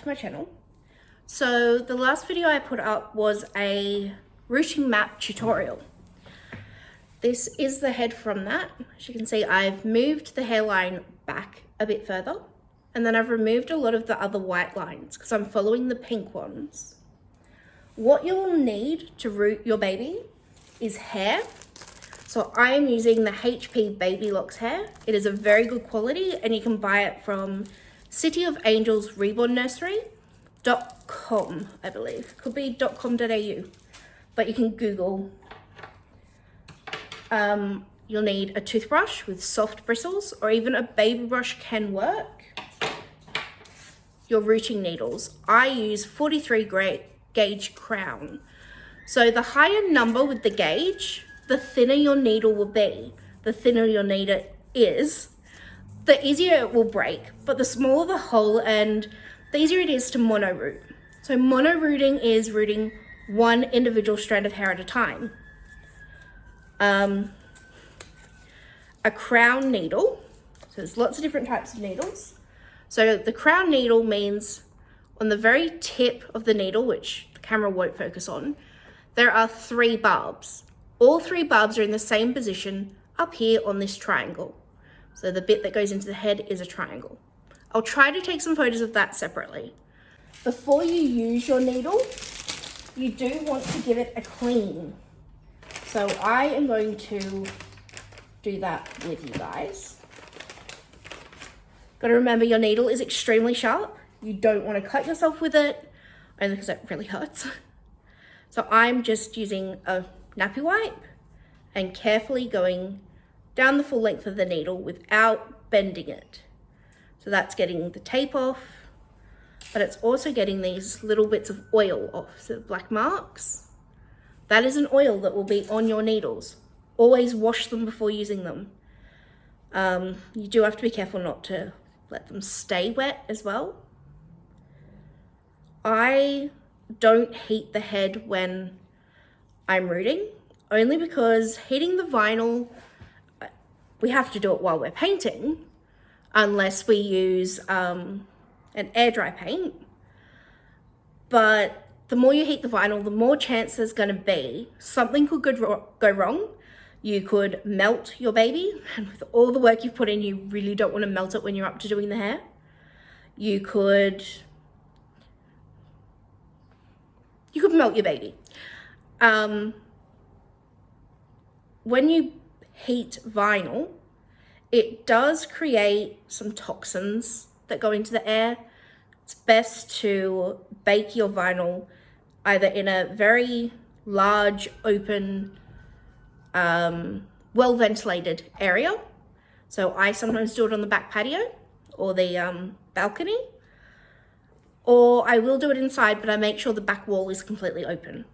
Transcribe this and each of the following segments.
my channel. So the last video I put up was a rooting map tutorial. This is the head from that. As you can see, I've moved the hairline back a bit further, and then I've removed a lot of the other white lines because I'm following the pink ones. What you'll need to root your baby is hair. So I am using the HP Baby Locks hair. It is a very good quality and you can buy it from City of Angels Reborn Nursery.com, I believe. Could be .com.au, but you can Google. You'll need a toothbrush with soft bristles, or even a baby brush can work. Your rooting needles. I use 43 gauge crown. So the higher number with the gauge, the thinner your needle will be. The thinner your needle is, the easier it will break, but the smaller the hole and the easier it is to mono root. So mono rooting is rooting one individual strand of hair at a time. A crown needle, so there's lots of different types of needles. So the crown needle means on the very tip of the needle, which the camera won't focus on, there are 3 barbs. All 3 barbs are in the same position up here on this triangle. So the bit that goes into the head is a triangle. I'll try to take some photos of that separately. Before you use your needle, you do want to give it a clean. So I am going to do that with you guys. Got to remember your needle is extremely sharp. You don't want to cut yourself with it, only because it really hurts. So I'm just using a nappy wipe and carefully going down the full length of the needle without bending it. So that's getting the tape off, but it's also getting these little bits of oil off, so black marks. That is an oil that will be on your needles. Always wash them before using them. You do have to be careful not to let them stay wet as well. I don't heat the head when I'm rooting, only because heating the vinyl, we have to do it while we're painting, unless we use an air dry paint. But the more you heat the vinyl, the more chance there's going to be something could go wrong. You could melt your baby, and with all the work you've put in, you really don't want to melt it when you're up to doing the hair. You could melt your baby. When you heat vinyl, it does create some toxins that go into the air. It's best to bake your vinyl either in a very large, open, well-ventilated area. So I sometimes do it on the back patio or the balcony, or I will do it inside, but I make sure the back wall is completely open.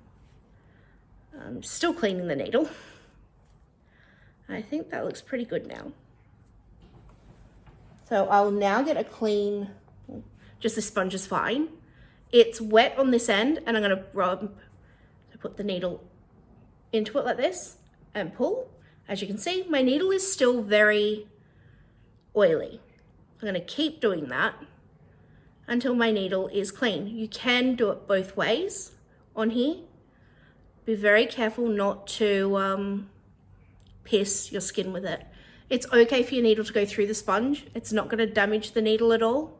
I'm still cleaning the needle. I think that looks pretty good now. So I'll now get a clean, just the sponge is fine. It's wet on this end, and I'm gonna put the needle into it like this and pull. As you can see, my needle is still very oily. I'm gonna keep doing that until my needle is clean. You can do it both ways on here. Be very careful not to pierce your skin with it. It's okay for your needle to go through the sponge. It's not going to damage the needle at all.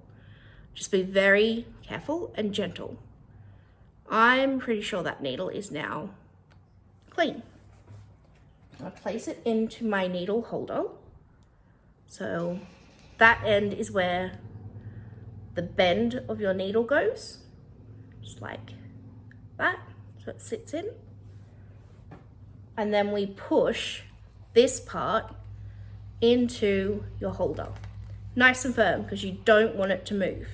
Just be very careful and gentle. I'm pretty sure that needle is now clean. I'll place it into my needle holder. So that end is where the bend of your needle goes, just like that. So it sits in. And then we push this part into your holder. Nice and firm, because you don't want it to move.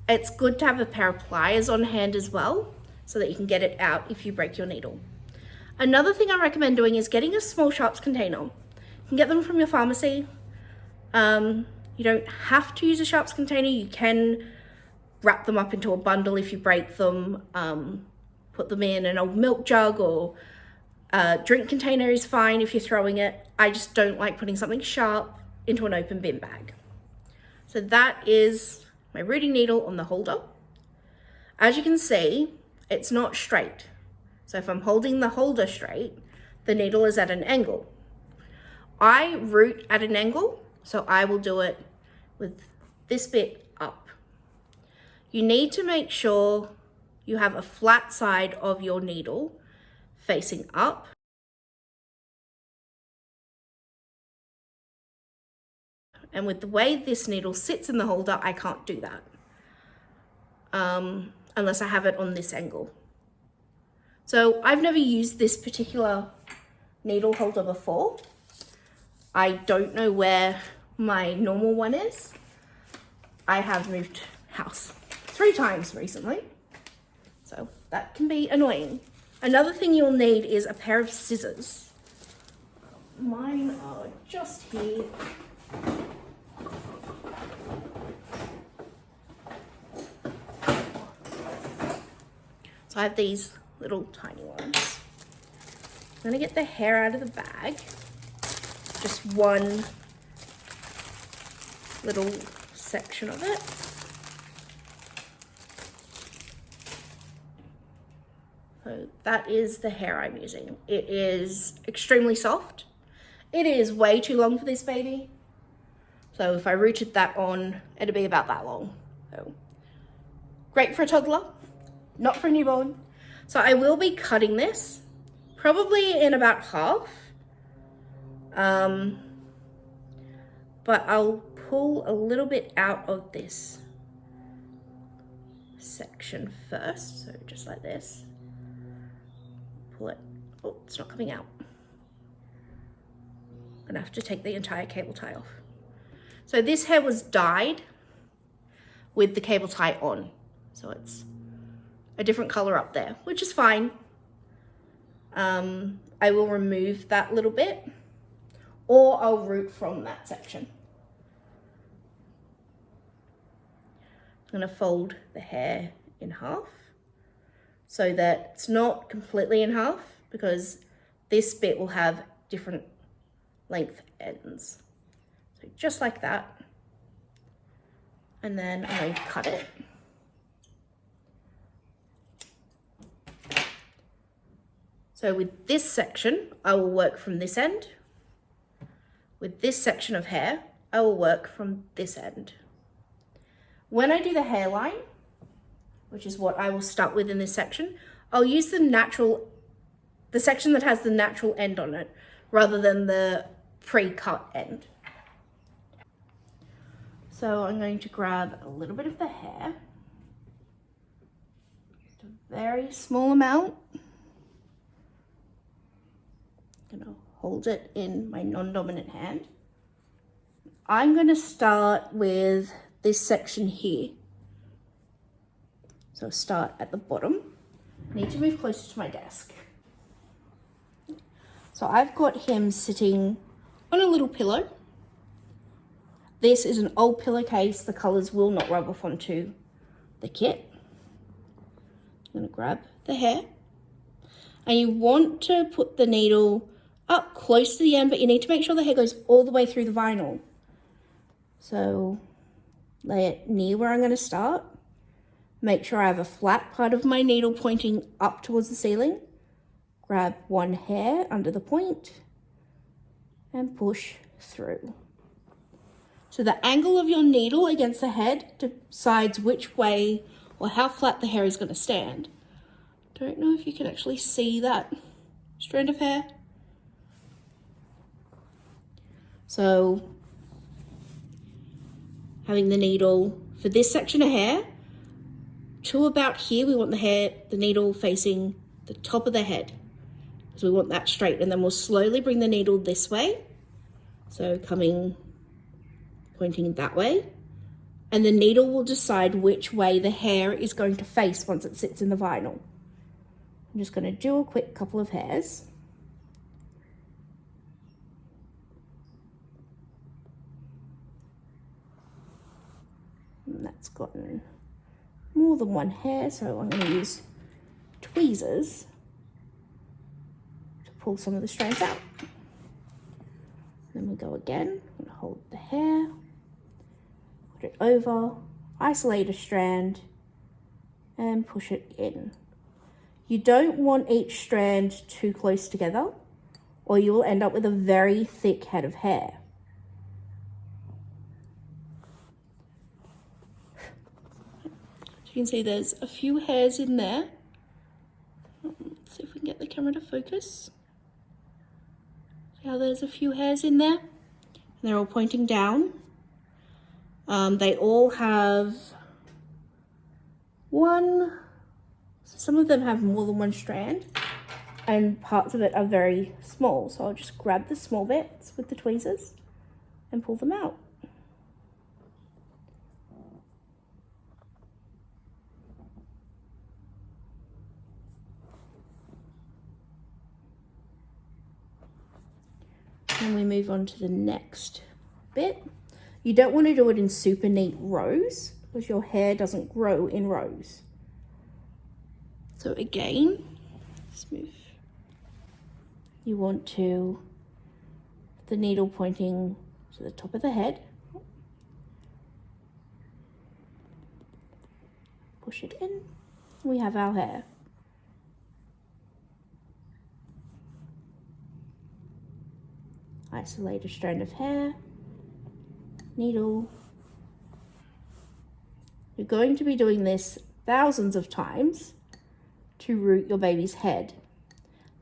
It's good to have a pair of pliers on hand as well, so that you can get it out if you break your needle. Another thing I recommend doing is getting a small sharps container. You can get them from your pharmacy. You don't have to use a sharps container. You can wrap them up into a bundle if you break them, put them in an old milk jug, or a drink container is fine if you're throwing it. I just don't like putting something sharp into an open bin bag. So that is my rooting needle on the holder. As you can see, it's not straight. So if I'm holding the holder straight, the needle is at an angle. I root at an angle, so I will do it with this bit up. You need to make sure you have a flat side of your needle facing up. And with the way this needle sits in the holder, I can't do that unless I have it on this angle. So I've never used this particular needle holder before. I don't know where my normal one is. I have moved house 3 times recently, so that can be annoying. Another thing you'll need is a pair of scissors. Mine are just here. So I have these little tiny ones. I'm gonna get the hair out of the bag. Just one little section of it. So that is the hair I'm using. It is extremely soft. It is way too long for this baby. So if I rooted that on, it'd be about that long. So great for a toddler, not for a newborn. So I will be cutting this probably in about half. But I'll pull a little bit out of this section first. So just like this. Pull it. Oh, it's not coming out. I'm gonna have to take the entire cable tie off. So this hair was dyed with the cable tie on. So it's a different color up there, which is fine. I will remove that little bit, or I'll root from that section. I'm gonna fold the hair in half so that it's not completely in half, because this bit will have different length ends. So just like that. And then I'm going to cut it. So with this section, I will work from this end. With this section of hair, I will work from this end. When I do the hairline, which is what I will start with in this section, I'll use the section that has the natural end on it, rather than the pre-cut end. So I'm going to grab a little bit of the hair, just a very small amount. I'm gonna hold it in my non-dominant hand. I'm gonna start with this section here. So start at the bottom. I need to move closer to my desk. So I've got him sitting on a little pillow. This is an old pillowcase. The colors will not rub off onto the kit. I'm gonna grab the hair. And you want to put the needle up close to the end, but you need to make sure the hair goes all the way through the vinyl. So lay it near where I'm gonna start. Make sure I have a flat part of my needle pointing up towards the ceiling. Grab one hair under the point and push through. So the angle of your needle against the head decides which way or how flat the hair is going to stand. Don't know if you can actually see that strand of hair. So having the needle for this section of hair to about here, we want the needle facing the top of the head, because we want that straight, and then we'll slowly bring the needle this way. So pointing that way, and the needle will decide which way the hair is going to face once it sits in the vinyl. I'm just going to do a quick couple of hairs. And that's gotten more than one hair, so I'm going to use tweezers to pull some of the strands out. Then we go again. I'm going to hold the hair, put it over. isolate a strand and push it in. You don't want each strand too close together, or you will end up with a very thick head of hair. As you can see, there's a few hairs in there. Let's see if we can get the camera to focus. See how there's a few hairs in there? And they're all pointing down. They all have one, some of them have more than one strand, and parts of it are very small. So I'll just grab the small bits with the tweezers and pull them out. And we move on to the next bit. You don't want to do it in super neat rows because your hair doesn't grow in rows. So again, let's move. You want to, the needle pointing to the top of the head. Push it in. We have our hair. Isolate a strand of hair, needle. You're going to be doing this thousands of times to root your baby's head.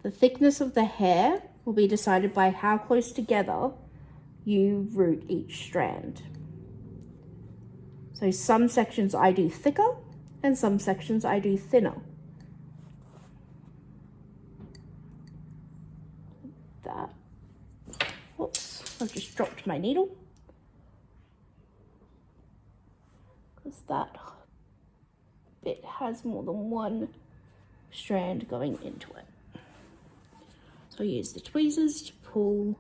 The thickness of the hair will be decided by how close together you root each strand. So some sections I do thicker and some sections I do thinner. That. Whoops, I've just dropped my needle. Because that bit has more than one strand going into it. So I use the tweezers to pull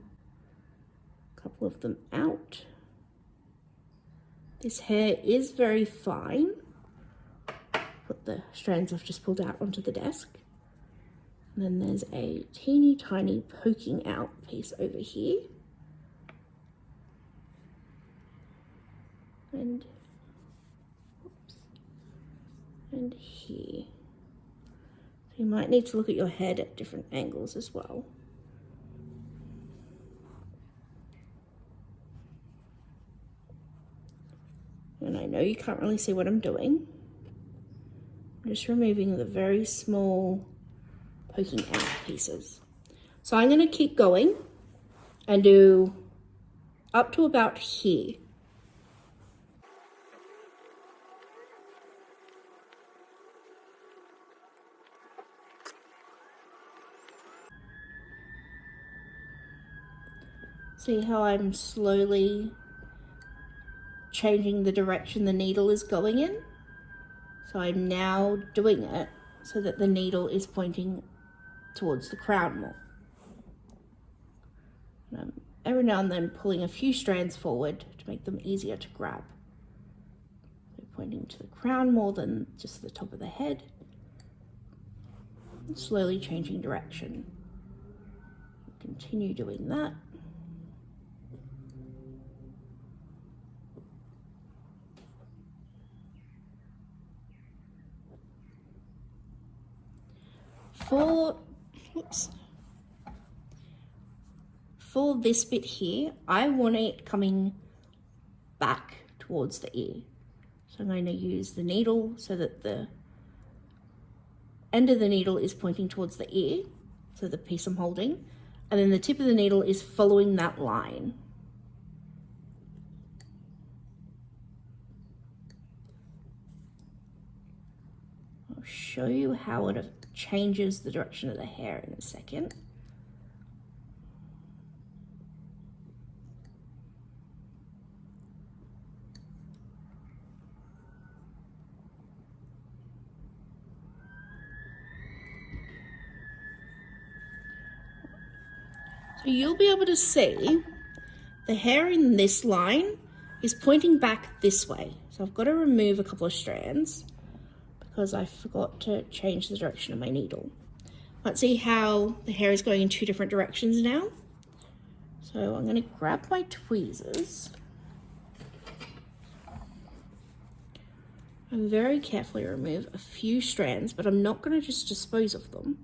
a couple of them out. This hair is very fine. Put the strands I've just pulled out onto the desk. And then there's a teeny tiny poking out piece over here. And, oops, and here. So you might need to look at your head at different angles as well. And I know you can't really see what I'm doing. I'm just removing the very small poking out pieces. So I'm going to keep going and do up to about here. See how I'm slowly changing the direction the needle is going in? So I'm now doing it so that the needle is pointing towards the crown more. And I'm every now and then pulling a few strands forward to make them easier to grab. So pointing to the crown more than just the top of the head. And slowly changing direction. Continue doing that. For this bit here, I want it coming back towards the ear. So I'm going to use the needle so that the end of the needle is pointing towards the ear, so the piece I'm holding, and then the tip of the needle is following that line. I'll show you how it changes the direction of the hair in a second. So you'll be able to see the hair in this line is pointing back this way. So I've got to remove a couple of strands because I forgot to change the direction of my needle. Let's see how the hair is going in two different directions now. So I'm going to grab my tweezers. and very carefully remove a few strands, but I'm not going to just dispose of them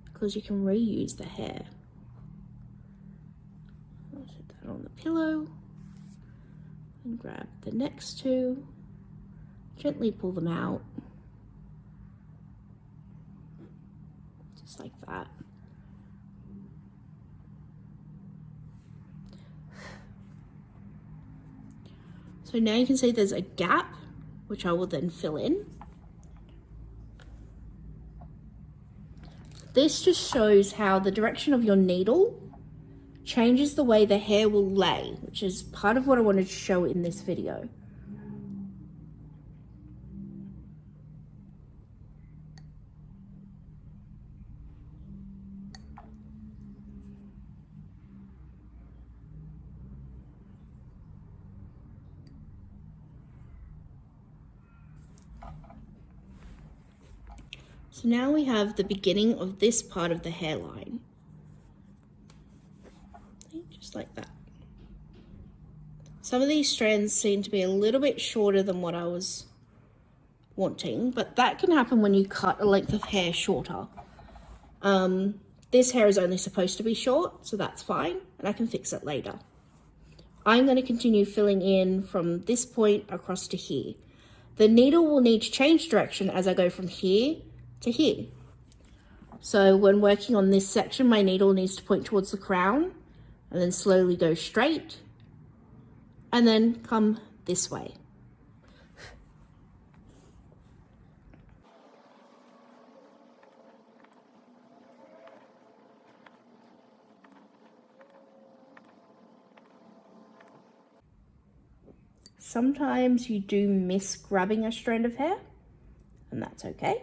because you can reuse the hair. I'll set that on the pillow and grab the next two, gently pull them out, just like that. So now you can see there's a gap, which I will then fill in. This just shows how the direction of your needle changes the way the hair will lay, which is part of what I wanted to show in this video. So now we have the beginning of this part of the hairline. Just like that. Some of these strands seem to be a little bit shorter than what I was wanting, but that can happen when you cut a length of hair shorter. This hair is only supposed to be short, so that's fine, and I can fix it later. I'm going to continue filling in from this point across to here. The needle will need to change direction as I go from here to here. So when working on this section, my needle needs to point towards the crown and then slowly go straight and then come this way. Sometimes you do miss grabbing a strand of hair, and that's okay.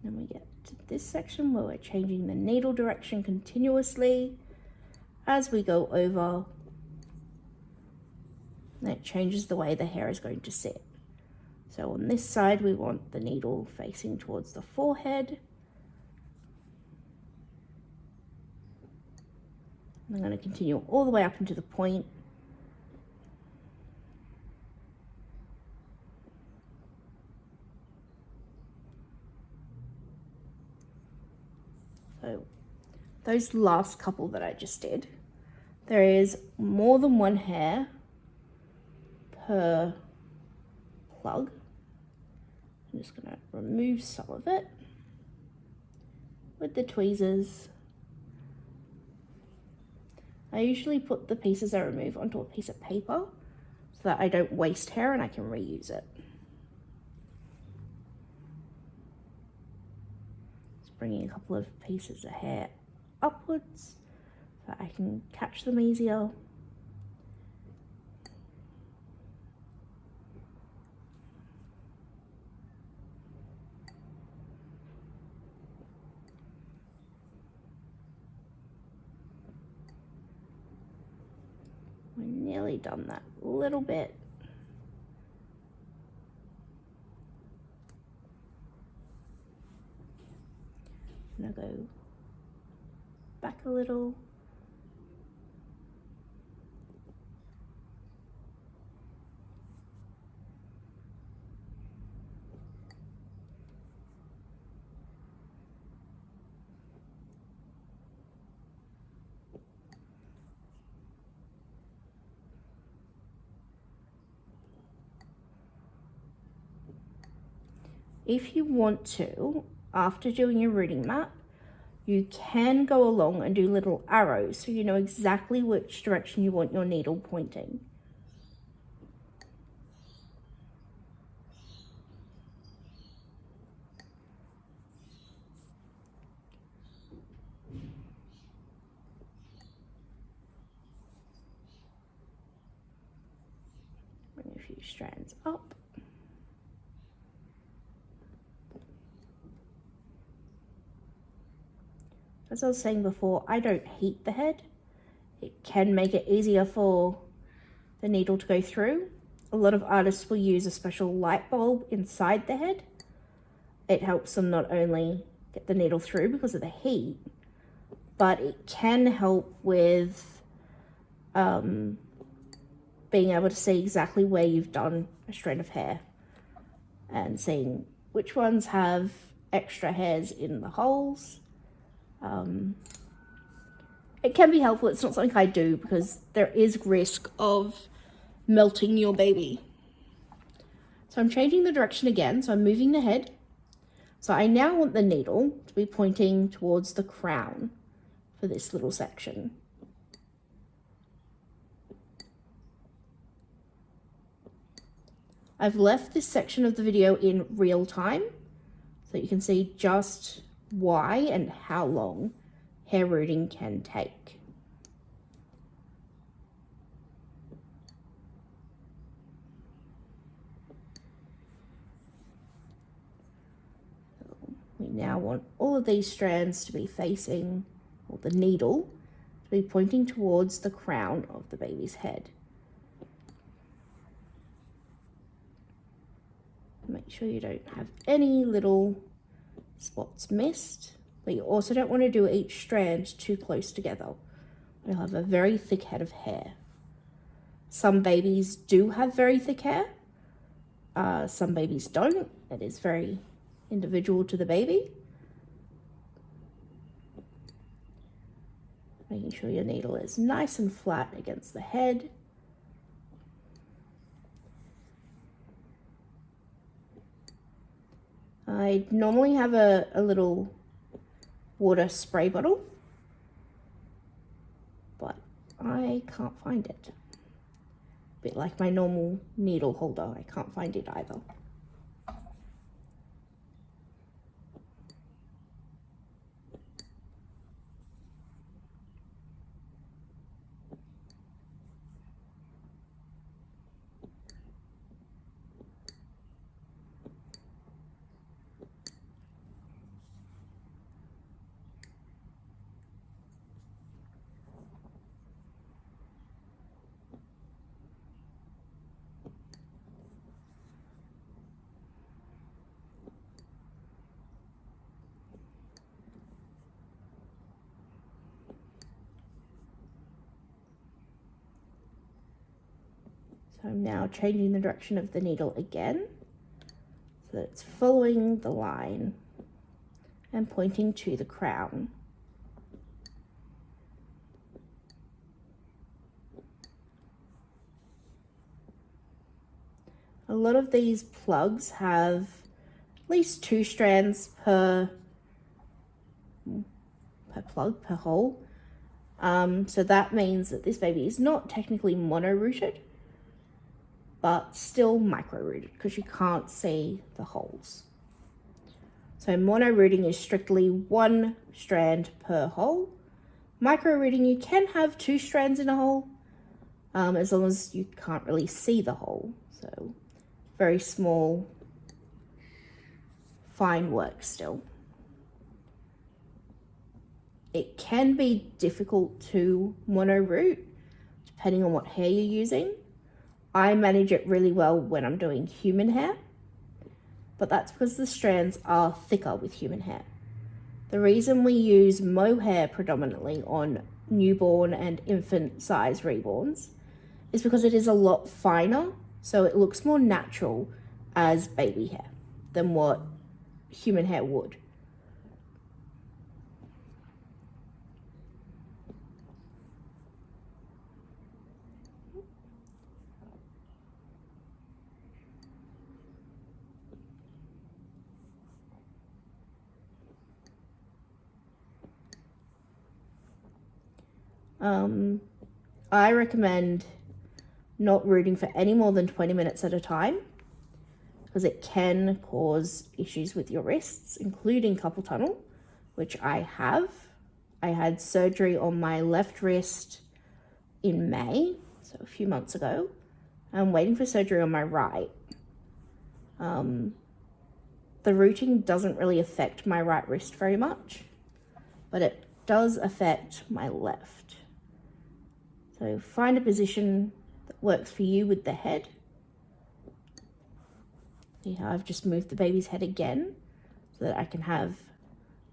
Then we get to this section where we're changing the needle direction continuously as we go over. And it changes the way the hair is going to sit. So on this side, we want the needle facing towards the forehead. I'm going to continue all the way up into the point. So those last couple that I just did, there is more than one hair per plug. I'm just going to remove some of it with the tweezers. I usually put the pieces I remove onto a piece of paper so that I don't waste hair and I can reuse it. Just bringing a couple of pieces of hair upwards so I can catch them easier. We're nearly done that little bit. And I'll go back a little. If you want to, after doing your rooting map, you can go along and do little arrows so you know exactly which direction you want your needle pointing. Bring a few strands up. As I was saying before, I don't heat the head. It can make it easier for the needle to go through. A lot of artists will use a special light bulb inside the head. It helps them not only get the needle through because of the heat, but it can help with being able to see exactly where you've done a strand of hair and seeing which ones have extra hairs in the holes. It can be helpful. It's not something I do because there is risk of melting your baby. So I'm changing the direction again. So I'm moving the head. So I now want the needle to be pointing towards the crown for this little section. I've left this section of the video in real time so you can see just why and how long hair rooting can take. We now want all of these strands to be facing, or the needle, to be pointing towards the crown of the baby's head. Make sure you don't have any little spots missed, but you also don't want to do each strand too close together. You'll have a very thick head of hair. Some babies do have very thick hair. Some babies don't. It is very individual to the baby. Making sure your needle is nice and flat against the head. I normally have a little water spray bottle, but I can't find it. A bit like my normal needle holder, I can't find it either. So I'm now changing the direction of the needle again, so that it's following the line and pointing to the crown. A lot of these plugs have at least 2 strands per plug, per hole. So that means that this baby is not technically mono-rooted, but still micro-rooted because you can't see the holes. So mono-rooting is strictly 1 strand per hole. Micro-rooting, you can have 2 strands in a hole, as long as you can't really see the hole. So very small, fine work still. It can be difficult to mono-root depending on what hair you're using. I manage it really well when I'm doing human hair, but that's because the strands are thicker with human hair. The reason we use mohair predominantly on newborn and infant size reborns is because it is a lot finer, so it looks more natural as baby hair than what human hair would. I recommend not rooting for any more than 20 minutes at a time because it can cause issues with your wrists, including carpal tunnel, which I have. I had surgery on my left wrist in May, so a few months ago. I'm waiting for surgery on my right. The rooting doesn't really affect my right wrist very much, but it does affect my left. So find a position that works for you with the head. See how I've just moved the baby's head again so that I can have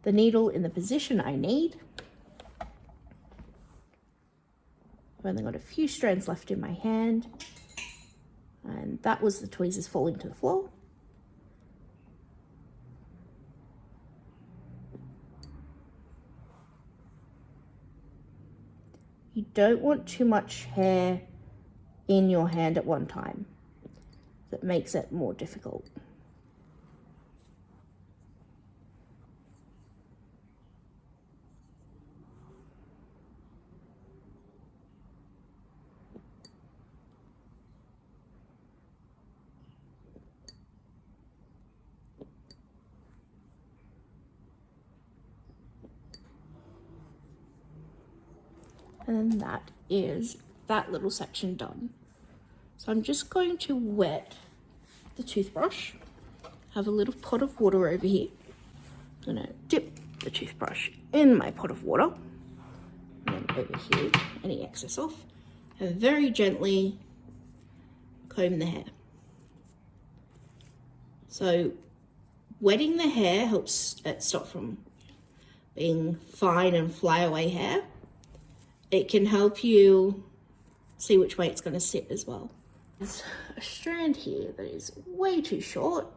the needle in the position I need. I've only got a few strands left in my hand, and that was the tweezers falling to the floor. You don't want too much hair in your hand at one time. That makes it more difficult. And that is that little section done. So I'm just going to wet the toothbrush. Have a little pot of water over here. I'm gonna dip the toothbrush in my pot of water. And then over here, any excess off. And very gently comb the hair. So wetting the hair helps it stop from being fine and flyaway hair. It can help you see which way it's going to sit as well. There's a strand here that is way too short,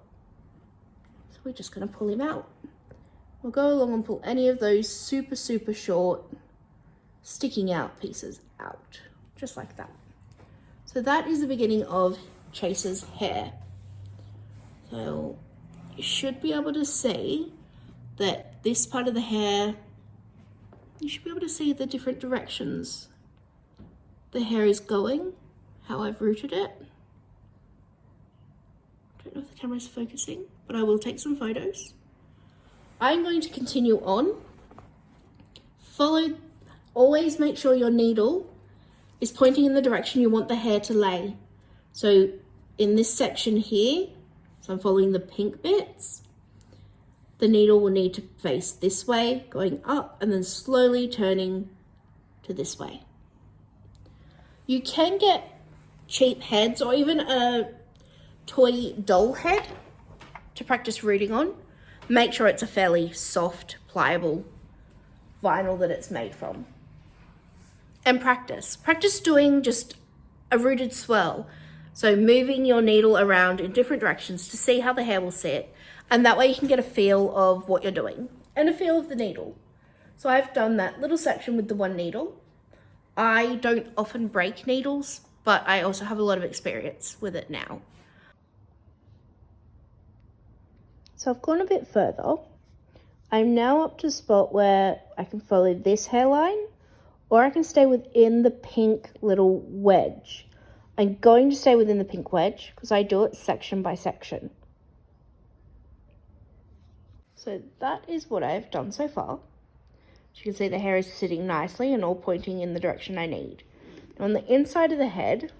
so we're just going to pull him out. We'll go along and pull any of those super short sticking out pieces out, just like that. So that is the beginning of Chase's hair. So you should be able to see that this part of the hair, you should be able to see the different directions the hair is going, how I've rooted it. I don't know if the camera's focusing, but I will take some photos. I'm going to continue on. Always make sure your needle is pointing in the direction you want the hair to lay. So in this section here, so I'm following the pink bits, the needle will need to face this way, going up, and then slowly turning to this way. You can get cheap heads or even a toy doll head to practice rooting on. Make sure it's a fairly soft, pliable vinyl that it's made from. And practice. Practice doing just a rooted swirl. So moving your needle around in different directions to see how the hair will sit. And that way you can get a feel of what you're doing and a feel of the needle. So I've done that little section with the one needle. I don't often break needles, but I also have a lot of experience with it now. So I've gone a bit further. I'm now up to a spot where I can follow this hairline, or I can stay within the pink little wedge. I'm going to stay within the pink wedge because I do it section by section. So that is what I've done so far. As you can see, the hair is sitting nicely and all pointing in the direction I need. Now on the inside of the head,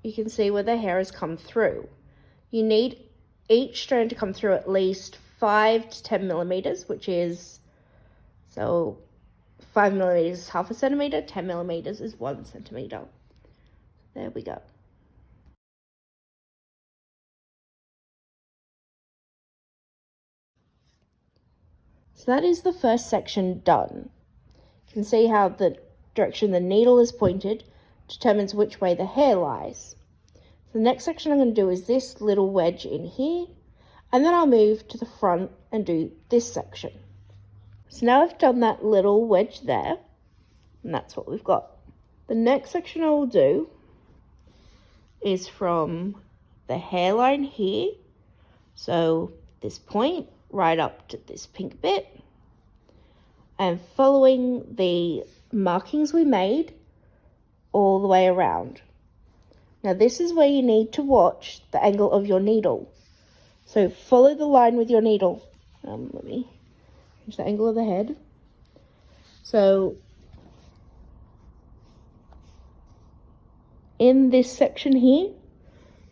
you can see where the hair has come through. You need each strand to come through at least 5 to 10 millimeters, which is, so 5 millimeters is half a centimeter, 10 millimeters is 1 centimeter. There we go. So that is the first section done. You can see how the direction the needle is pointed determines which way the hair lies. So the next section I'm going to do is this little wedge in here, and then I'll move to the front and do this section. So now I've done that little wedge there, and that's what we've got. The next section I will do is from the hairline here, so this point right up to this pink bit, and following the markings we made all the way around. Now this is where you need to watch the angle of your needle. So follow the line with your needle. Let me change the angle of the head. So in this section here,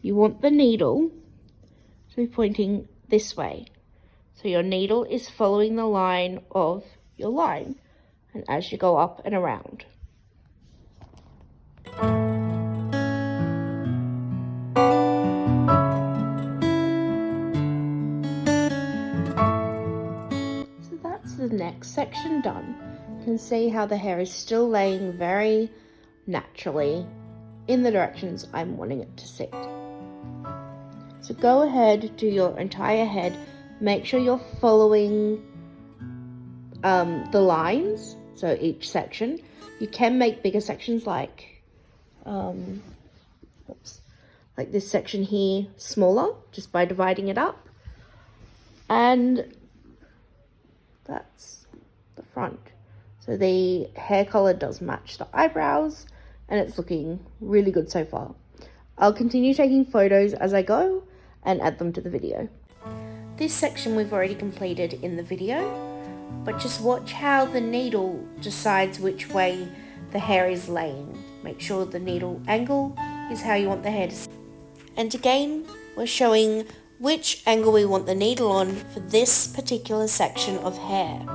you want the needle to be pointing this way. So your needle is following the line of your line, and as you go up and around. So that's the neck next section done, you can see how the hair is still laying very naturally in the directions I'm wanting it to sit. So go ahead, do your entire head. Make sure you're following the lines, so each section. You can make bigger sections like this section here smaller, just by dividing it up. And that's the front. So the hair color does match the eyebrows, and it's looking really good so far. I'll continue taking photos as I go and add them to the video. This section we've already completed in the video, but just watch how the needle decides which way the hair is laying. Make sure the needle angle is how you want the hair to sit. And again, we're showing which angle we want the needle on for this particular section of hair.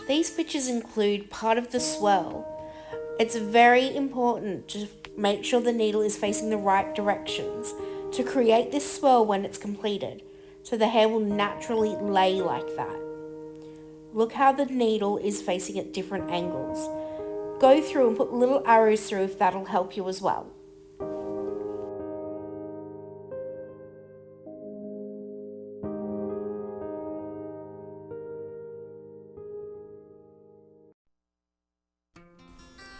These pictures include part of the swirl. It's very important to make sure the needle is facing the right directions to create this swirl when it's completed, so the hair will naturally lay like that. Look how the needle is facing at different angles. Go through and put little arrows through if that'll help you as well.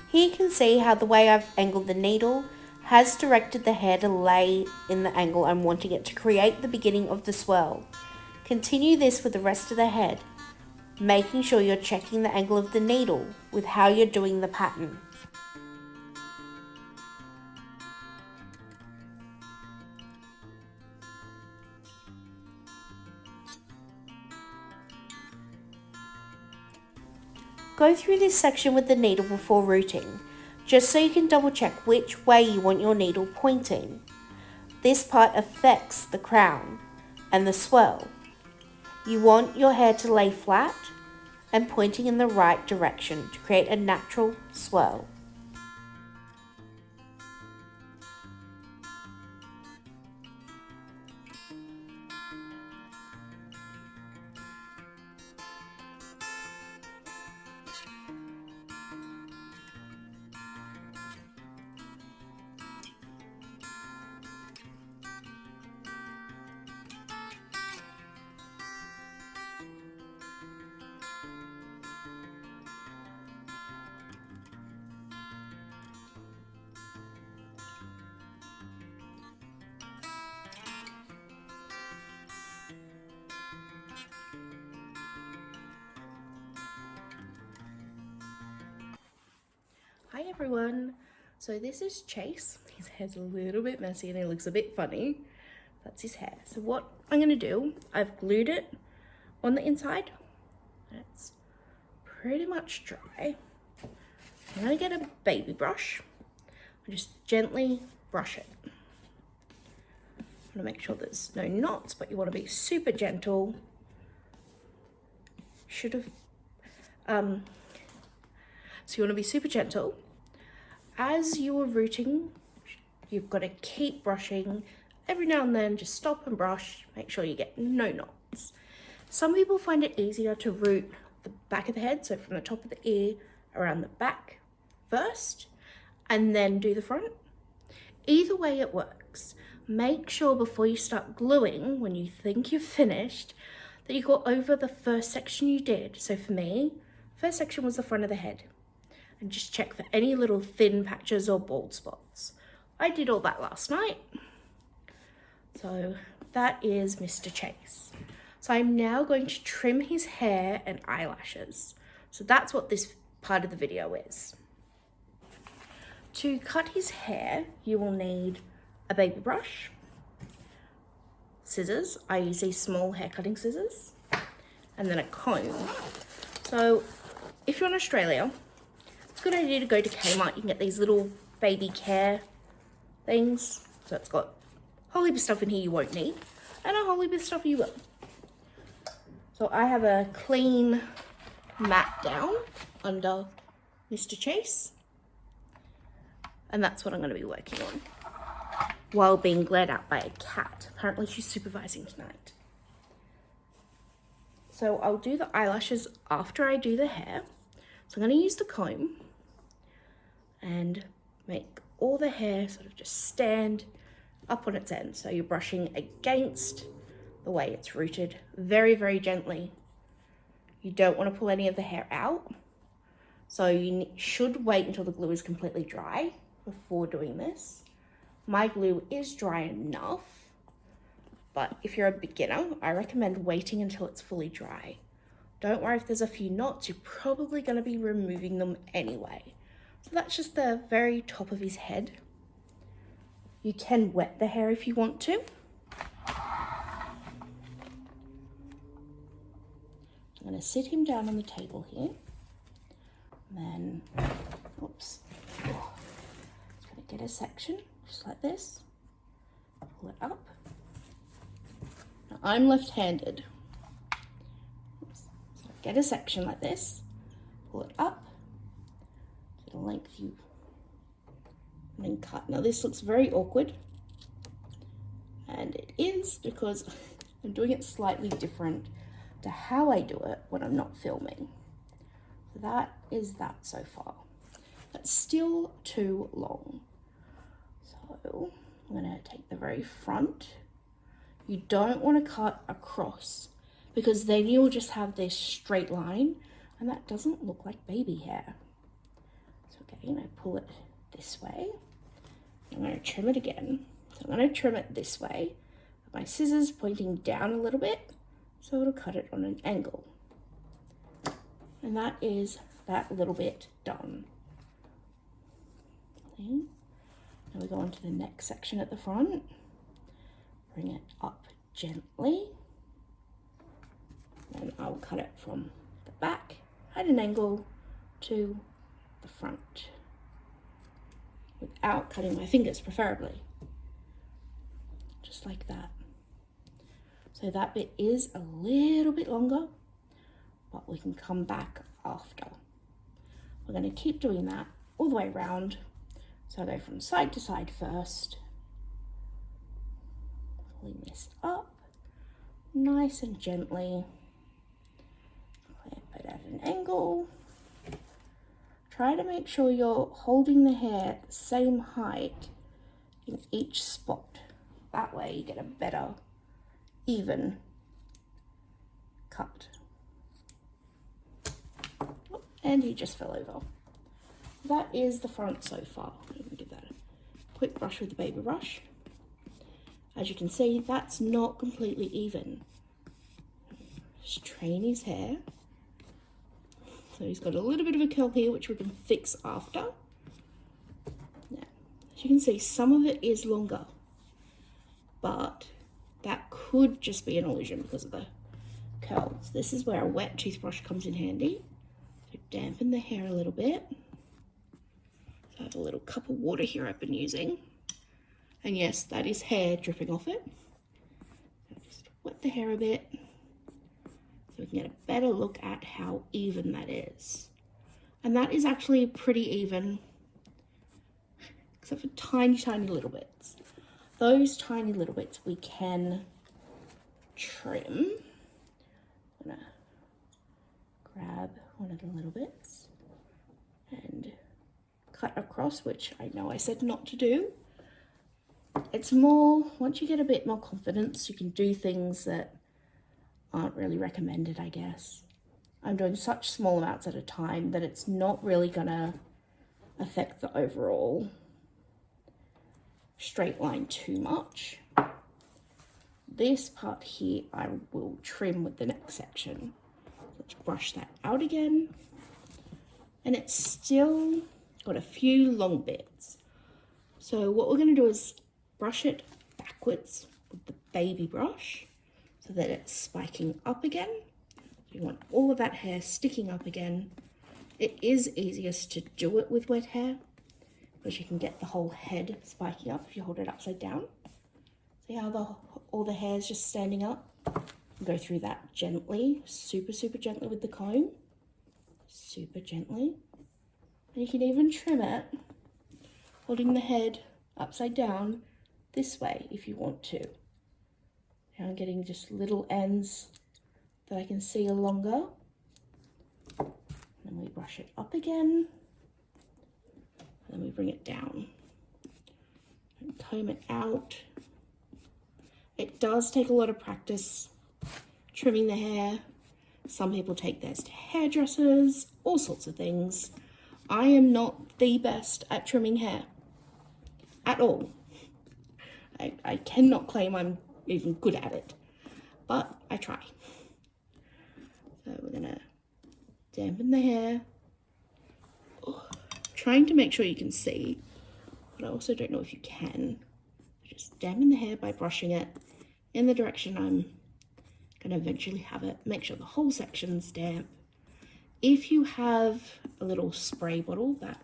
Here you can see how the way I've angled the needle has directed the hair to lay in the angle I'm wanting it to create the beginning of the swirl. Continue this with the rest of the head, making sure you're checking the angle of the needle with how you're doing the pattern. Go through this section with the needle before rooting, just so you can double check which way you want your needle pointing. This part affects the crown and the swirl. You want your hair to lay flat and pointing in the right direction to create a natural swirl. Hi everyone, so this is Chase. His hair's a little bit messy and he looks a bit funny. That's his hair. So what I'm going to do, I've glued it on the inside. It's pretty much dry. I'm going to get a baby brush and just gently brush it. I'm going to make sure there's no knots, but you want to be super gentle. So you want to be super gentle. As you are rooting, you've got to keep brushing. Every now and then, just stop and brush. Make sure you get no knots. Some people find it easier to root the back of the head, so from the top of the ear around the back first, and then do the front. Either way it works. Make sure before you start gluing, when you think you've finished, that you go over the first section you did. So for me, first section was the front of the head. And just check for any little thin patches or bald spots. I did all that last night. So that is Mr. Chase. So I'm now going to trim his hair and eyelashes. So that's what this part of the video is. To cut his hair, you will need a baby brush, scissors. I use these small hair cutting scissors, and then a comb. So if you're in Australia, good idea to go to Kmart. You can get these little baby care things. So it's got a whole heap of stuff in here you won't need, and a whole heap of stuff you will. So I have a clean mat down under Mr. Chase, and that's what I'm going to be working on. while being glared at by a cat. Apparently she's supervising tonight. So I'll do the eyelashes after I do the hair. So I'm going to use the comb and make all the hair sort of just stand up on its end. So you're brushing against the way it's rooted very, very gently. You don't want to pull any of the hair out. So you should wait until the glue is completely dry before doing this. My glue is dry enough, but if you're a beginner, I recommend waiting until it's fully dry. Don't worry if there's a few knots, you're probably going to be removing them anyway. So that's just the very top of his head. You can wet the hair if you want to. I'm going to sit him down on the table here. And then, oops, just going to get a section just like this. Pull it up. Now I'm left-handed. So get a section like this, pull it up to the length you, and then cut. Now this looks very awkward, and it is because I'm doing it slightly different to how I do it when I'm not filming. So that is that so far. That's still too long. So I'm going to take the very front. You don't want to cut across because then you'll just have this straight line and that doesn't look like baby hair. So again, I pull it this way. I'm going to trim it again. So I'm going to trim it this way. With my scissors pointing down a little bit so it'll cut it on an angle. And that is that little bit done. Okay. Now we go on to the next section at the front. Bring it up gently. And I'll cut it from the back at an angle to the front. Without cutting my fingers, preferably. Just like that. So that bit is a little bit longer, but we can come back after. We're going to keep doing that all the way around. So I go from side to side first. Pulling this up nice and gently. Clamp it at an angle. Try to make sure you're holding the hair at the same height in each spot. That way you get a better, even cut. And he just fell over. That is the front so far. I'm gonna give that a quick brush with the baby brush. As you can see, that's not completely even. Just train his hair. So he's got a little bit of a curl here, which we can fix after. Now, as you can see, some of it is longer, but that could just be an illusion because of the curls. This is where a wet toothbrush comes in handy. So dampen the hair a little bit. So I have a little cup of water here I've been using. And yes, that is hair dripping off it. So just wet the hair a bit so we can get a better look at how even that is. And that is actually pretty even, except for tiny, tiny little bits. Those tiny little bits we can trim. I'm gonna grab one of the little bits and cut across, which I know I said not to do. It's more, once you get a bit more confidence, you can do things that aren't really recommended, I guess. I'm doing such small amounts at a time that it's not really gonna affect the overall straight line too much. This part here I will trim with the next section. Let's brush that out again. And it's still got a few long bits. So what we're going to do is brush it backwards with the baby brush so that it's spiking up again. You want all of that hair sticking up again. It is easiest to do it with wet hair because you can get the whole head spiking up if you hold it upside down. See how all the hair is just standing up? Go through that gently, super, super gently with the comb. Super gently. And you can even trim it, holding the head upside down this way if you want to. Now I'm getting just little ends that I can see are longer. And then we brush it up again. And then we bring it down. And comb it out. It does take a lot of practice trimming the hair. Some people take theirs to hairdressers, all sorts of things. I am not the best at trimming hair at all. I cannot claim I'm even good at it, but I try. So we're gonna dampen the hair. Oh, trying to make sure you can see, but I also don't know if you can. Just dampen the hair by brushing it in the direction I'm gonna eventually have it. Make sure the whole section's damp. If you have a little spray bottle, that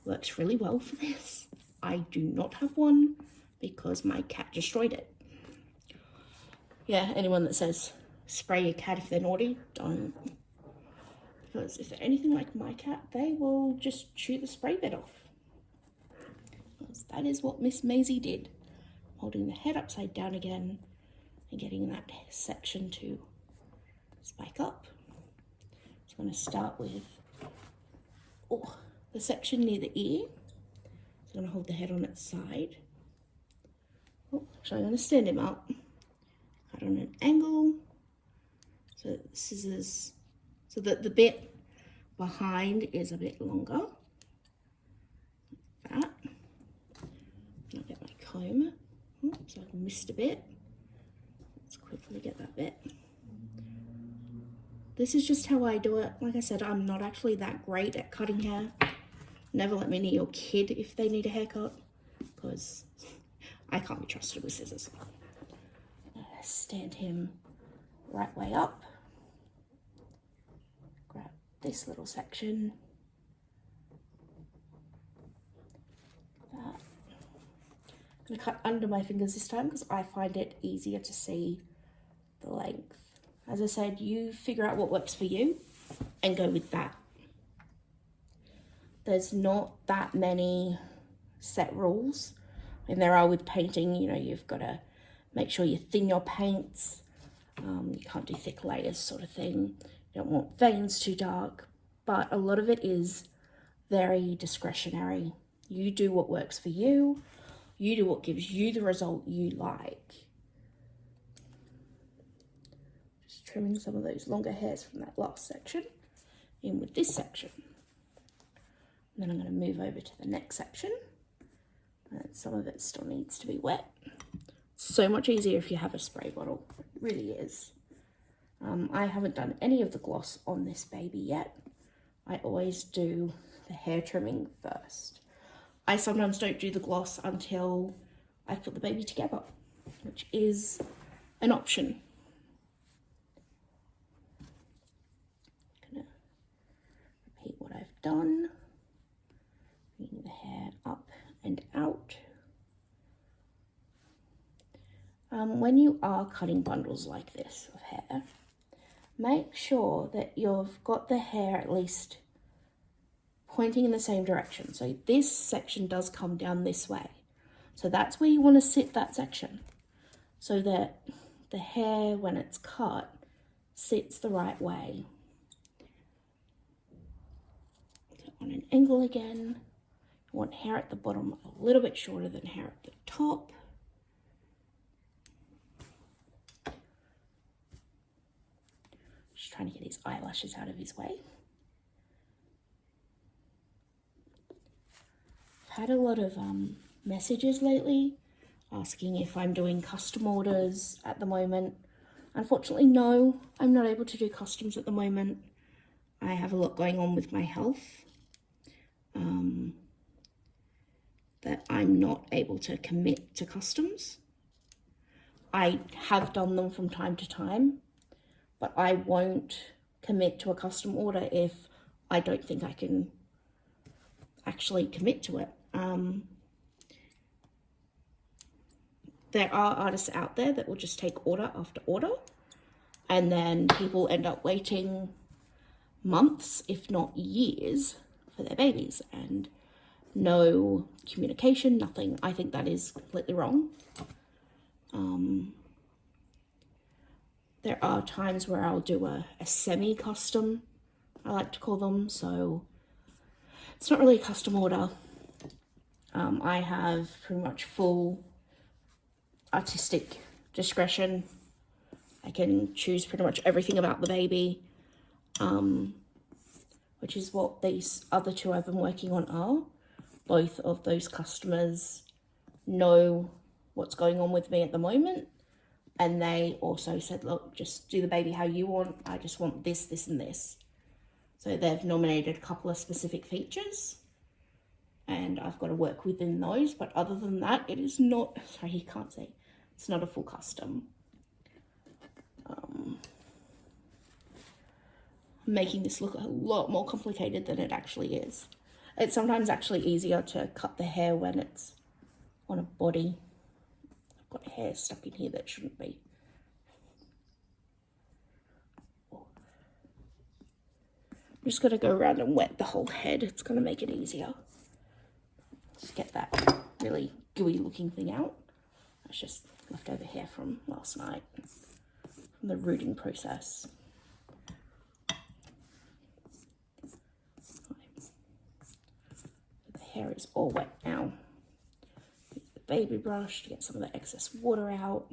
works really well for this. I do not have one because my cat destroyed it. Yeah, anyone that says spray your cat if they're naughty, don't. Because if they're anything like my cat, they will just chew the spray bed off. Because that is what Miss Maisie did. Holding the head upside down again and getting that section to spike up. So I'm going to start with the section near the ear. So I'm going to hold the head on its side. Actually, I'm going to stand him up. Cut on an angle. So the scissors, so that the bit behind is a bit longer. Like that. I'll get my comb. So I've missed a bit. Let's quickly get that bit. This is just how I do it. Like I said, I'm not actually that great at cutting hair. Never let me near your kid if they need a haircut, because I can't be trusted with scissors. Stand him right way up. Grab this little section. That. I'm going to cut under my fingers this time because I find it easier to see the length. As I said, you figure out what works for you and go with that. There's not that many set rules. And there are with painting, you know, you've got to make sure you thin your paints. You can't do thick layers sort of thing. You don't want veins too dark. But a lot of it is very discretionary. You do what works for you. You do what gives you the result you like. Just trimming some of those longer hairs from that last section in with this section. And then I'm going to move over to the next section. And some of it still needs to be wet. So much easier if you have a spray bottle. It really is. I haven't done any of the gloss on this baby yet. I always do the hair trimming first. I sometimes don't do the gloss until I put the baby together, which is an option. I'm gonna repeat what I've done. Bringing the hair up and out. When you are cutting bundles like this of hair, make sure that you've got the hair at least pointing in the same direction. So this section does come down this way. So that's where you want to sit that section, so that the hair, when it's cut, sits the right way. On an angle again. You want hair at the bottom a little bit shorter than hair at the top. Just trying to get his eyelashes out of his way. I've had a lot of messages lately asking if I'm doing custom orders at the moment. Unfortunately, no, I'm not able to do customs at the moment. I have a lot going on with my health that I'm not able to commit to customs. I have done them from time to time, but I won't commit to a custom order if I don't think I can actually commit to it. There are artists out there that will just take order after order, and then people end up waiting months, if not years, for their babies. And no communication, nothing. I think that is completely wrong. There are times where I'll do a semi-custom, I like to call them, so it's not really a custom order. I have pretty much full artistic discretion. I can choose pretty much everything about the baby, which is what these other two I've been working on are. Both of those customers know what's going on with me at the moment, and they also said, look, just do the baby how you want. I just want this, this, and this. So they've nominated a couple of specific features, and I've got to work within those. But other than that, it is not, sorry, you can't see, it's not a full custom. I'm making this look a lot more complicated than it actually is. It's sometimes actually easier to cut the hair when it's on a body. I've got hair stuck in here that shouldn't be. I'm just going to go around and wet the whole head. It's going to make it easier. Just get that really gooey looking thing out. That's just leftover hair from last night, from the rooting process. The hair is all wet now. Use the baby brush to get some of the excess water out.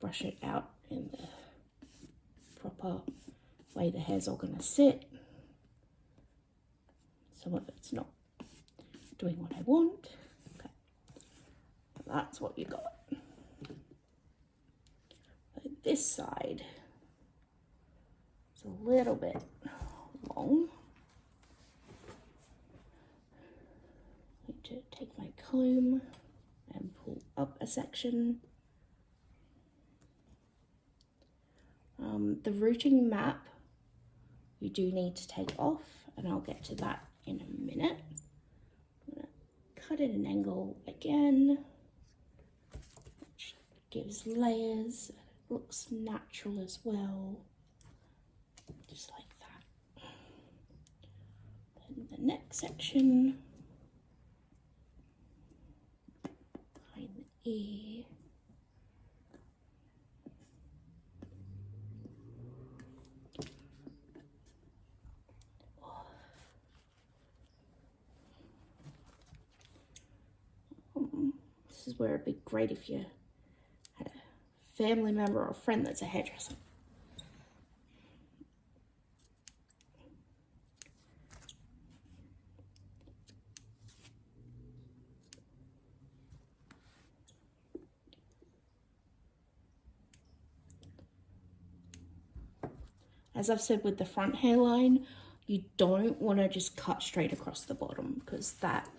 Brush it out in the proper way the hair's all going to sit. Some of it's not doing what I want. Okay, that's what you got. This side is a little bit long. I need to take my comb and pull up a section. The rooting map you do need to take off, and I'll get to that in a minute. I'm going to cut at an angle again, which gives layers. It looks natural as well, just like that. Then the next section, behind the ear. This is where it'd be great if you had a family member or a friend that's a hairdresser. As I've said with the front hairline, you don't want to just cut straight across the bottom, because that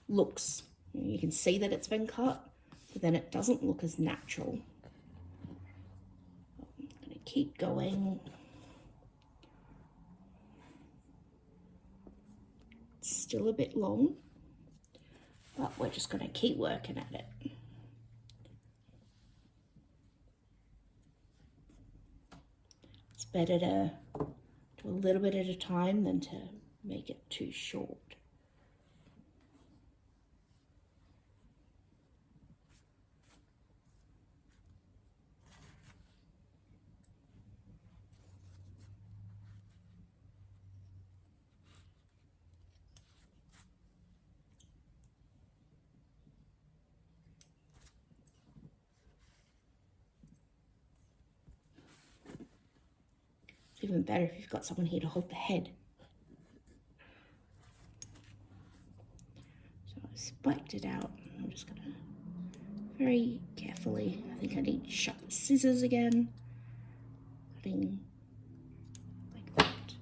looks, you can see that it's been cut, but then it doesn't look as natural. I'm going to keep going. It's still a bit long, but we're just going to keep working at it. It's better to do a little bit at a time than to make it too short. It's even better if you've got someone here to hold the head. So I spiked it out. I'm just going to very carefully, I think I need to shut the scissors again. Cutting like that.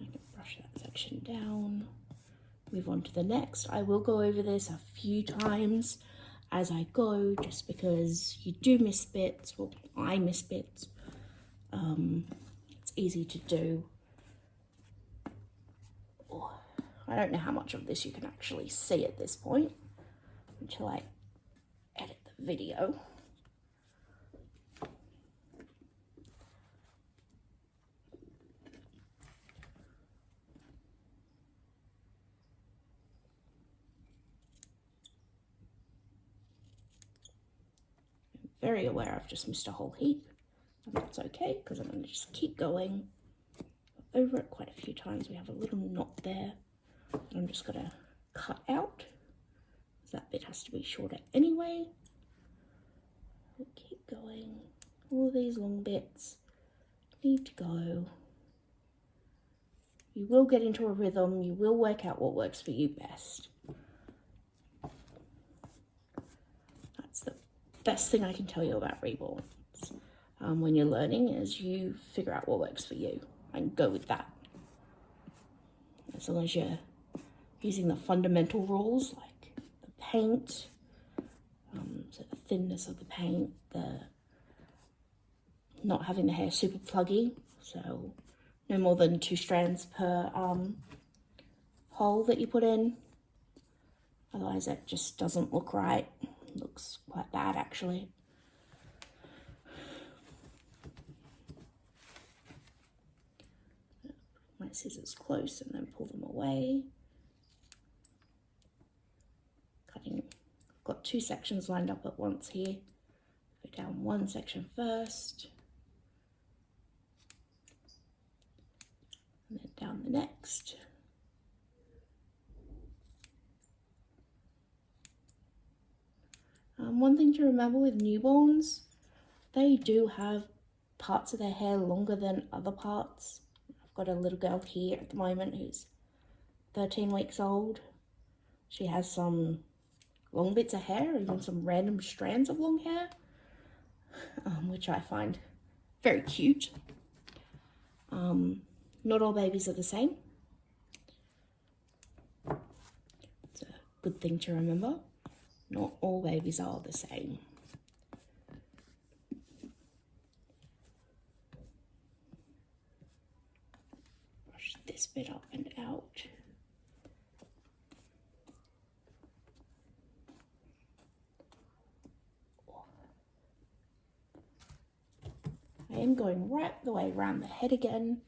I can brush that section down. Move on to the next. I will go over this a few times as I go, just because you do miss bits. Well, I miss bits. It's easy to do. Oh, I don't know how much of this you can actually see at this point until I edit the video. very aware I've just missed a whole heap, and that's okay because I'm going to just keep going over it quite a few times. We have a little knot there that I'm just going to cut out. That bit has to be shorter anyway. We'll keep going. All these long bits need to go. You will get into a rhythm. You will work out what works for you best. That's the best thing I can tell you about Reborns. When you're learning is you figure out what works for you and go with that. As long as you're using the fundamental rules like the paint, so the thinness of the paint, the not having the hair super pluggy, so no more than 2 strands per hole that you put in. Otherwise it just doesn't look right. It looks quite bad actually. My scissors close and then pull them away. Cutting, I've got 2 sections lined up at once here. Go down one section first, and then down the next. One thing to remember with newborns, they do have parts of their hair longer than other parts. I've got a little girl here at the moment who's 13 weeks old. She has some long bits of hair, even some random strands of long hair, which I find very cute. Not all babies are the same. It's a good thing to remember. Not all babies are the same. Brush this bit up and out. I am going right the way around the head again.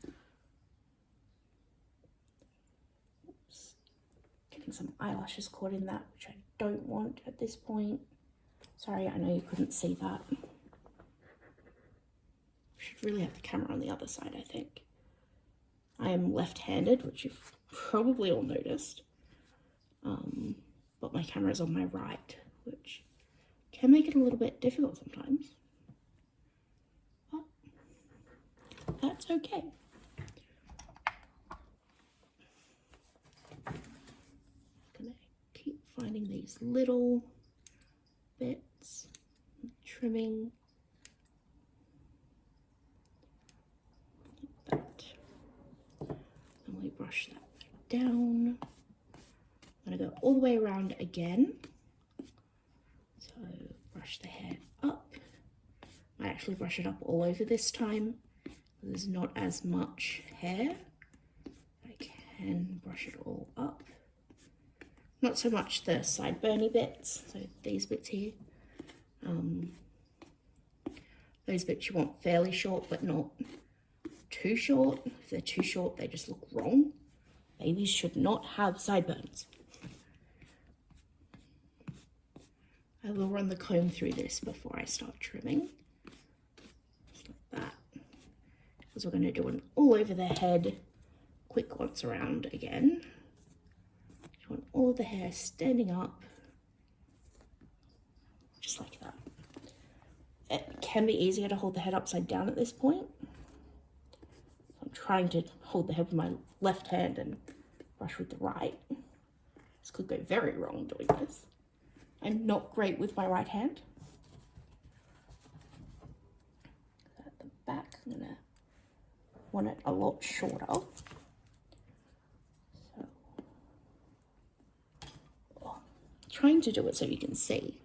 Oops. Getting some eyelashes caught in that, which I don't want at this point. Sorry, I know you couldn't see that. Should really have the camera on the other side, I think. I am left-handed, which you've probably all noticed. But my camera is on my right, which can make it a little bit difficult sometimes. But that's okay. Gonna keep finding these little bits, trimming like that. And we brush that down. I'm gonna go all the way around again. So brush the hair up. I actually brush it up all over this time. There's not as much hair. I can brush it all up. Not so much the sideburny bits, so these bits here. Those bits you want fairly short, but not too short. If they're too short, they just look wrong. Babies should not have sideburns. I will run the comb through this before I start trimming. Just like that. Because we're going to do an all over the head, quick once around again. You want all the hair standing up, just like that. It can be easier to hold the head upside down at this point. I'm trying to hold the head with my left hand and brush with the right. This could go very wrong doing this. I'm not great with my right hand. At the back, I'm gonna want it a lot shorter. So, trying to do it so you can see,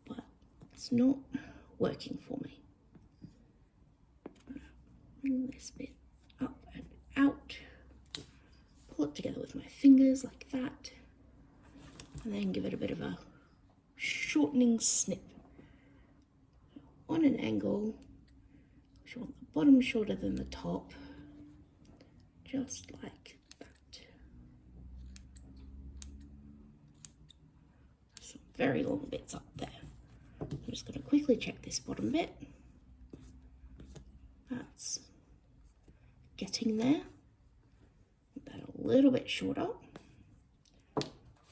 but it's not working for me. Bring this bit up and out. Pull it together with my fingers like that, and then give it a bit of a shortening snip on an angle. You want the bottom shorter than the top, just like that. Some very long bits up there. I'm just going to quickly check this bottom bit. That's getting there. Make that a little bit shorter. I'm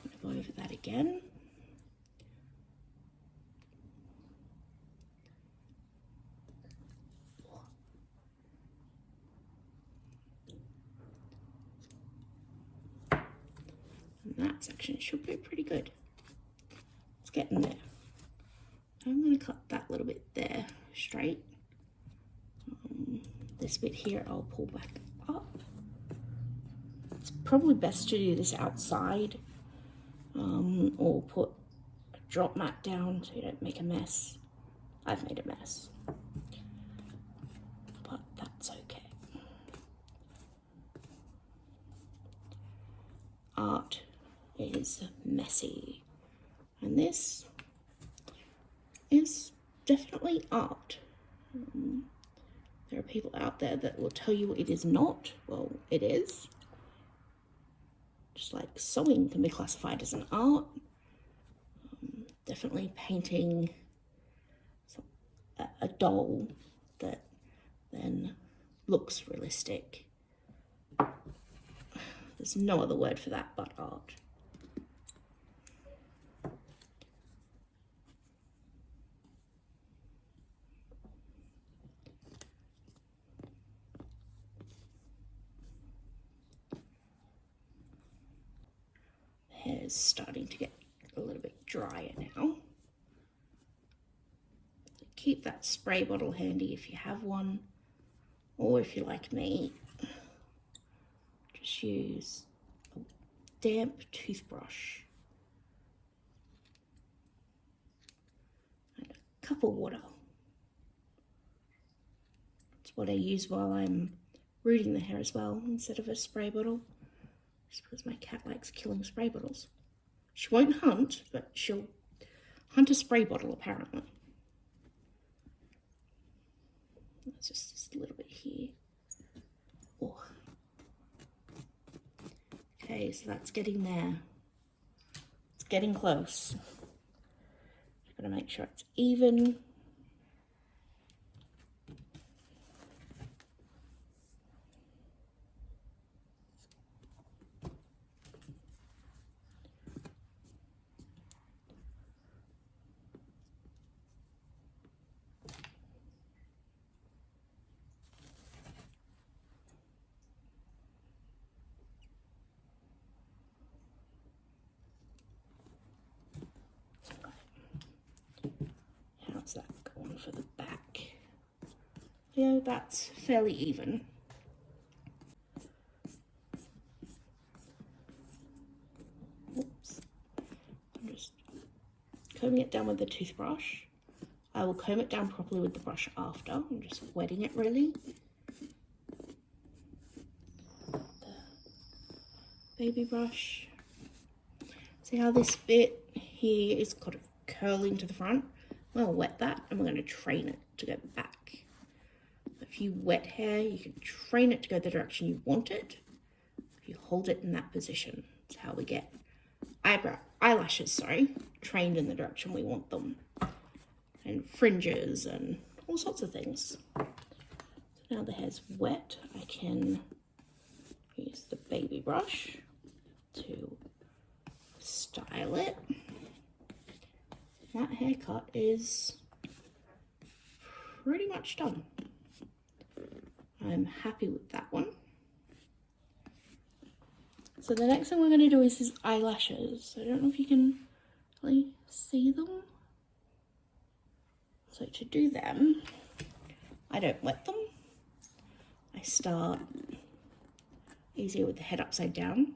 going to go over that again. And that section should be pretty good. It's getting there. I'm going to cut that little bit there straight. This bit here I'll pull back up. It's probably best to do this outside, or put a drop mat down so you don't make a mess. I've made a mess, but that's okay. Art is messy, and this is definitely art. There are people out there that will tell you it is not. Well, it is. Just like sewing can be classified as an art. Definitely painting a doll that then looks realistic. There's no other word for that but art. Hair's starting to get a little bit drier now. So keep that spray bottle handy if you have one, or if you're like me, just use a damp toothbrush and a cup of water. That's what I use while I'm rooting the hair as well, instead of a spray bottle. Just because my cat likes killing spray bottles. She won't hunt, but she'll hunt a spray bottle apparently. That's just a little bit here. Oh. Okay, so that's getting there. It's getting close. Just gotta make sure it's even. How's that going for the back? Yeah, that's fairly even. Oops. I'm just combing it down with the toothbrush. I will comb it down properly with the brush after. I'm just wetting it really. The baby brush. See how this bit here is kind of curling to the front? We'll wet that and we're going to train it to go back. If you wet hair, you can train it to go the direction you want it. If you hold it in that position, that's how we get eyelashes, trained in the direction we want them. And fringes and all sorts of things. So now the hair's wet, I can use the baby brush to style it. That haircut is pretty much done. I'm happy with that one. So the next thing we're going to do is his eyelashes. I don't know if you can really see them. So to do them, I don't wet them. I start easier with the head upside down.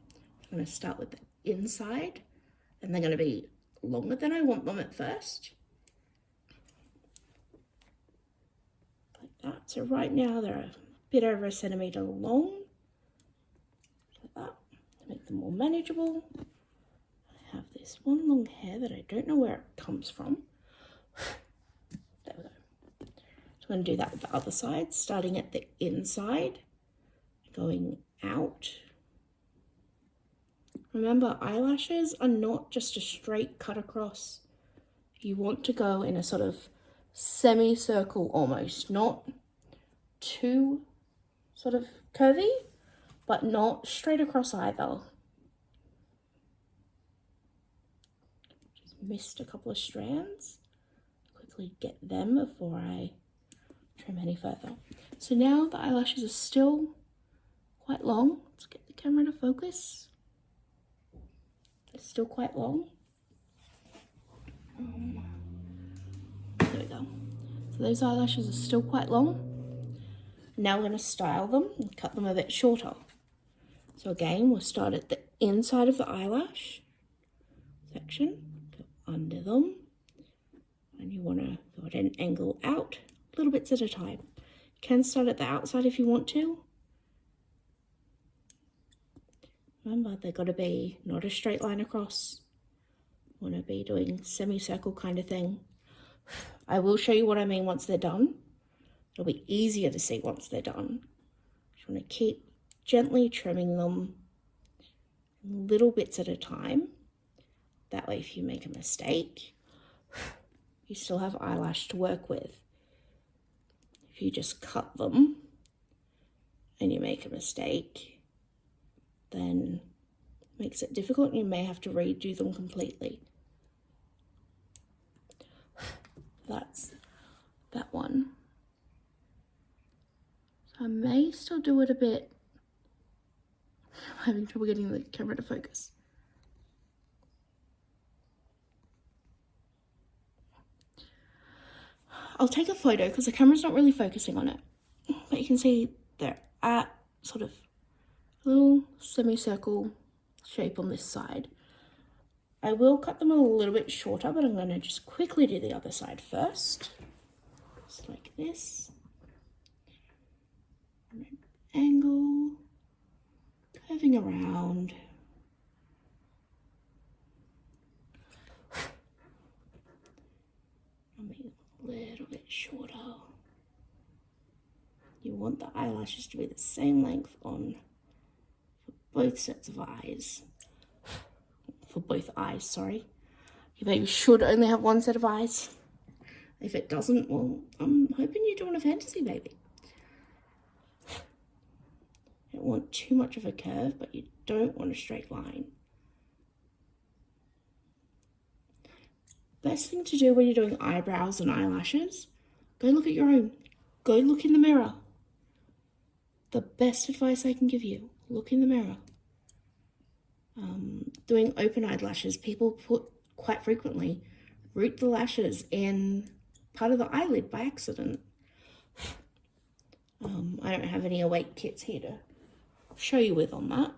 I'm going to start with the inside, and they're going to be longer than I want them at first. Like that. So right now they're a bit over 1 centimeter long. Like that. To make them more manageable. I have this one long hair that I don't know where it comes from. There we go. So I'm going to do that with the other side, starting at the inside, going out. Remember, eyelashes are not just a straight cut across. you want to go in a sort of semicircle almost, not too sort of curvy, but not straight across either. Just missed a couple of strands. Quickly get them before I trim any further. So now the eyelashes are still quite long. Let's get the camera to focus. They're still quite long. There we go. So those eyelashes are still quite long. Now we're going to style them and cut them a bit shorter. So again, we'll start at the inside of the eyelash section, go under them, and you want to go at an angle out, little bits at a time. You can start at the outside if you want to. Remember, they've got to be not a straight line across. You want to be doing semicircle kind of thing. I will show you what I mean once they're done. It'll be easier to see once they're done. Just want to keep gently trimming them little bits at a time. That way, if you make a mistake, you still have eyelash to work with. If you just cut them and you make a mistake, then it makes it difficult and you may have to redo them completely. That's that one. So I may still do it a bit. I'm having trouble getting the camera to focus. I'll take a photo because the camera's not really focusing on it. But you can see they're at sort of a little semicircle shape on this side. I will cut them a little bit shorter, but I'm going to just quickly do the other side first. Just like this. And an angle, curving around. I'll make it a little bit shorter. You want the eyelashes to be the same length on for both sets of eyes. For both eyes, sorry. Your baby should only have one set of eyes. If it doesn't, well, I'm hoping you're doing a fantasy baby. You don't want too much of a curve, but you don't want a straight line. Best thing to do when you're doing eyebrows and eyelashes, go look at your own. Go look in the mirror. The best advice I can give you, look in the mirror. Doing open eyelashes, people put quite frequently root the lashes in part of the eyelid by accident. I don't have any awake kits here to show you with on that.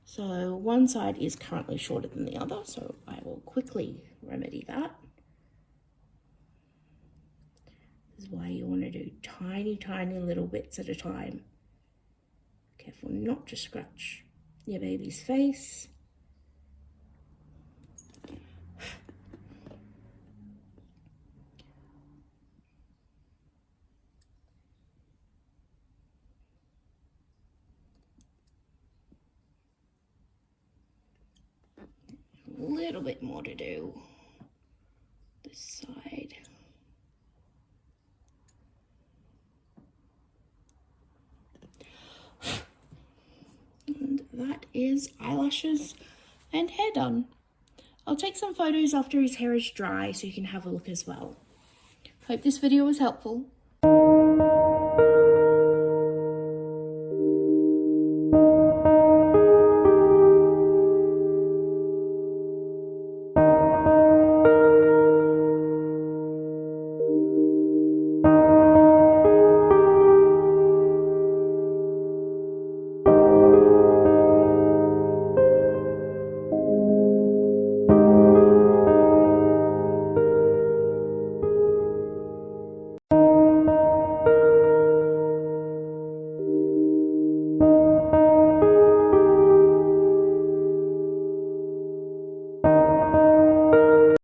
So one side is currently shorter than the other, so I will quickly remedy that. This is why you want to do tiny, tiny little bits at a time. Careful not to scratch your baby's face. A little bit more to do this side. And that is eyelashes and hair done. I'll take some photos after his hair is dry so you can have a look as well. Hope this video was helpful.